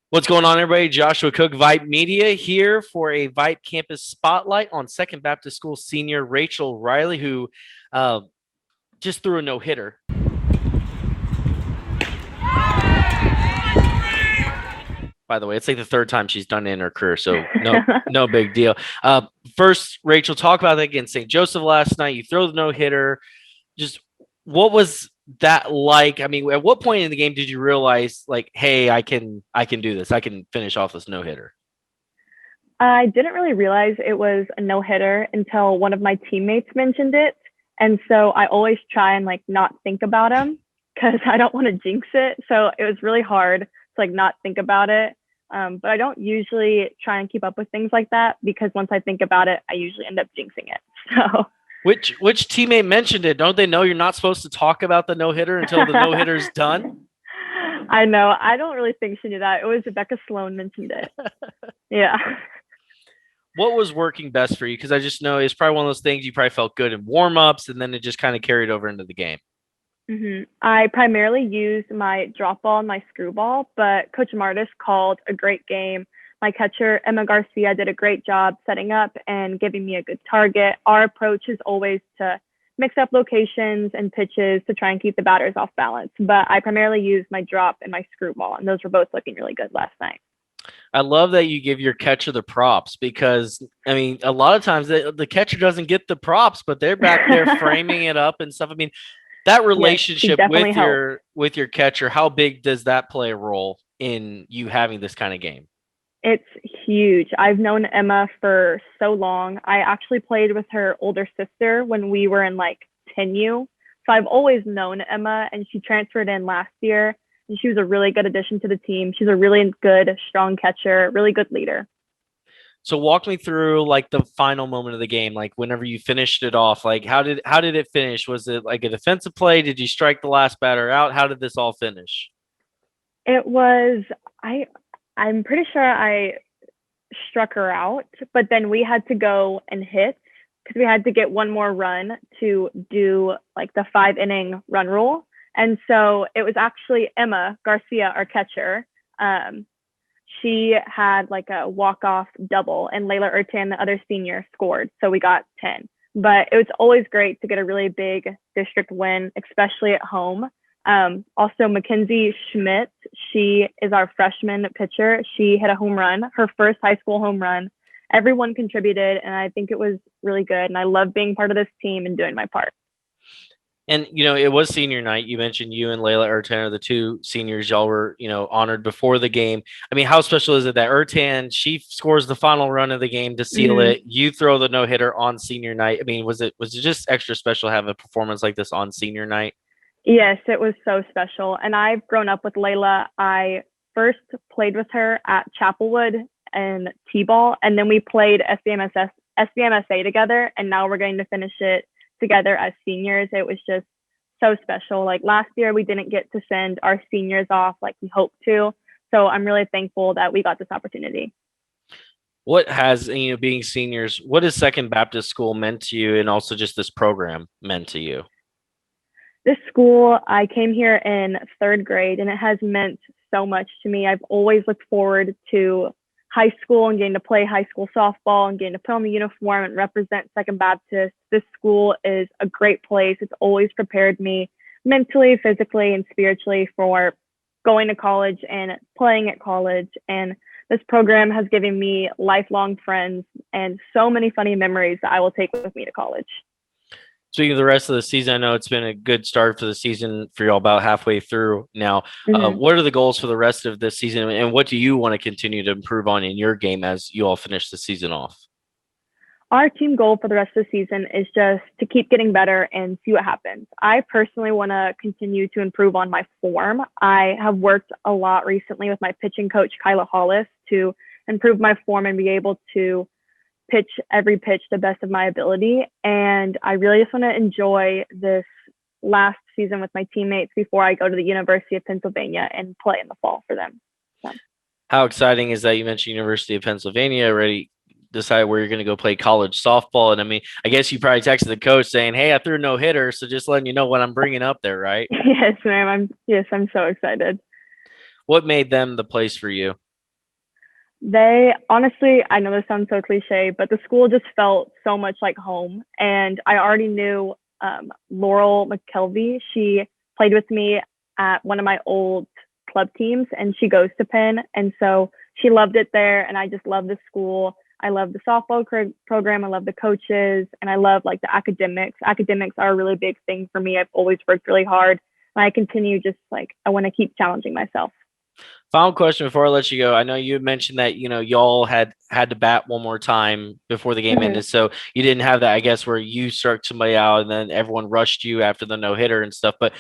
What's going on, everybody? Joshua Cook, VYPE Media, here for a VYPE Campus Spotlight on Second Baptist School senior Rachel Riley, who uh, just threw a no-hitter. By the way, it's like the third time she's done it in her career, so no big deal. First, Rachel, talk about that against St. Joseph last night. You throw the no-hitter. Just what was that like? I mean, at what point in the game did you realize, like, hey, I can do this. I can finish off this no-hitter? I didn't really realize it was a no hitter until one of my teammates mentioned it. And so I always try and not think about him because I don't want to jinx it. So it was really hard to not think about it. But I don't usually try and keep up with things like that because once I think about it, I usually end up jinxing it. So Which teammate mentioned it? Don't they know you're not supposed to talk about the no-hitter until the no-hitter's done? I know. I don't really think she knew that. It was Rebecca Sloan mentioned it. Yeah. What was working best for you? Because I just know it's probably one of those things you probably felt good in warm-ups, and then it just kind of carried over into the game. I primarily used my drop ball and my screwball, but Coach Martis called a great game. My catcher, Emma Garcia, did a great job setting up and giving me a good target. Our approach is always to mix up locations and pitches to try and keep the batters off balance. But I primarily used my drop and my screwball, and those were both looking really good last night. I love that you give your catcher the props because, I mean, a lot of times the catcher doesn't get the props, but they're back there framing it up and stuff. I mean, that relationship with your catcher, how big does that play a role in you having this kind of game? It's huge. I've known Emma for so long. I actually played with her older sister when we were in 10U. So I've always known Emma, and she transferred in last year. And she was a really good addition to the team. She's a really good, strong catcher, really good leader. So walk me through the final moment of the game, whenever you finished it off. How did it finish? Was it like a defensive play? Did you strike the last batter out? How did this all finish? It was I'm pretty sure I struck her out, but then we had to go and hit because we had to get one more run to do the 5 inning run rule. And so it was actually Emma Garcia, our catcher. She had a walk-off double, and Layla Ertan, the other senior, scored. So we got 10. But it was always great to get a really big district win, especially at home. Also, Mackenzie Schmidt, she is our freshman pitcher. She hit a home run, her first high school home run. Everyone contributed, and I think it was really good. And I love being part of this team and doing my part. And, it was senior night. You mentioned you and Layla Ertan are the two seniors. Y'all were, honored before the game. I mean, how special is it that Ertan, she scores the final run of the game to seal it. You throw the no-hitter on senior night. I mean, was it just extra special to have a performance like this on senior night? Yes, it was so special. And I've grown up with Layla. I first played with her at Chapelwood and T-ball, and then we played SBMSA together, and now we're going to finish it together as seniors. It was just so special. Last year, we didn't get to send our seniors off like we hoped to. So I'm really thankful that we got this opportunity. What has, being seniors, what has Second Baptist School meant to you, and also just this program meant to you? This school, I came here in third grade, and it has meant so much to me. I've always looked forward to high school and getting to play high school softball and getting to put on the uniform and represent Second Baptist. This school is a great place. It's always prepared me mentally, physically, and spiritually for going to college and playing at college. And this program has given me lifelong friends and so many funny memories that I will take with me to college. Speaking of the rest of the season, I know it's been a good start for the season for y'all, about halfway through now. What are the goals for the rest of this season, and what do you want to continue to improve on in your game as you all finish the season off? Our team goal for the rest of the season is just to keep getting better and see what happens. I personally want to continue to improve on my form. I have worked a lot recently with my pitching coach, Kyla Hollis, to improve my form and be able to pitch every pitch the best of my ability. And I really just want to enjoy this last season with my teammates before I go to the University of Pennsylvania and play in the fall for them. So. How exciting is that? You mentioned University of Pennsylvania, already decided where you're going to go play college softball. And I mean, I guess you probably texted the coach saying, hey, I threw a no hitter. So just letting you know what I'm bringing up there, right? Yes, ma'am. I'm so excited. What made them the place for you? They honestly, I know this sounds so cliche, but the school just felt so much like home. And I already knew Laurel McKelvey. She played with me at one of my old club teams, and she goes to Penn. And so she loved it there. And I just love the school. I love the softball program. I love the coaches, and I love like the academics. Academics are a really big thing for me. I've always worked really hard, and I continue just like I want to keep challenging myself. Final question before I let you go. I know you mentioned that y'all had to bat one more time before the game Mhm. ended, so you didn't have that, I guess, where you struck somebody out and then everyone rushed you after the no hitter and stuff. But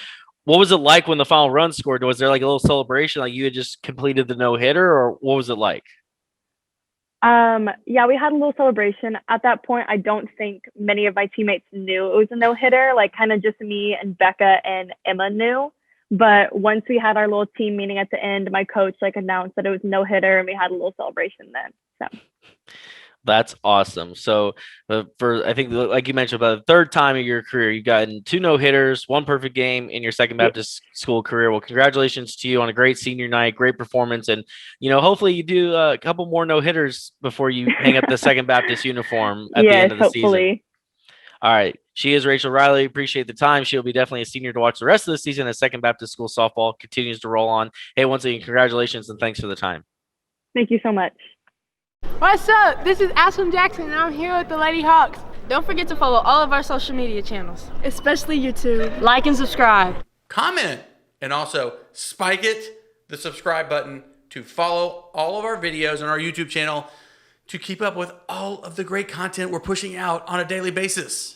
what was it like when the final run scored? Was there like a little celebration, like you had just completed the no hitter, or what was it like? Yeah, we had a little celebration. At that point, I don't think many of my teammates knew it was a no hitter. Like, kind of just me and Becca and Emma knew. But once we had our little team meeting at the end, my coach like announced that it was no hitter, and we had a little celebration then. So That's awesome. So, for I think, like you mentioned, about the third time of your career, you've gotten two no hitters, one perfect game in your Second yeah, Baptist school career. Well, congratulations to you on a great senior night, great performance, and hopefully you do a couple more no hitters before you hang up the Second Baptist uniform at the yes, end of the season. hopefully. All right, she is Rachel Riley. Appreciate the time. She'll be definitely a senior to watch the rest of the season as Second Baptist School softball continues to roll on. Hey, once again, congratulations and thanks for the time. Thank you so much. What's up? This is Aspen Jackson and I'm here with the Lady Hawks. Don't forget to follow all of our social media channels, especially YouTube. Like and subscribe. Comment and also spike it, the subscribe button, to follow all of our videos on our YouTube channel to keep up with all of the great content we're pushing out on a daily basis.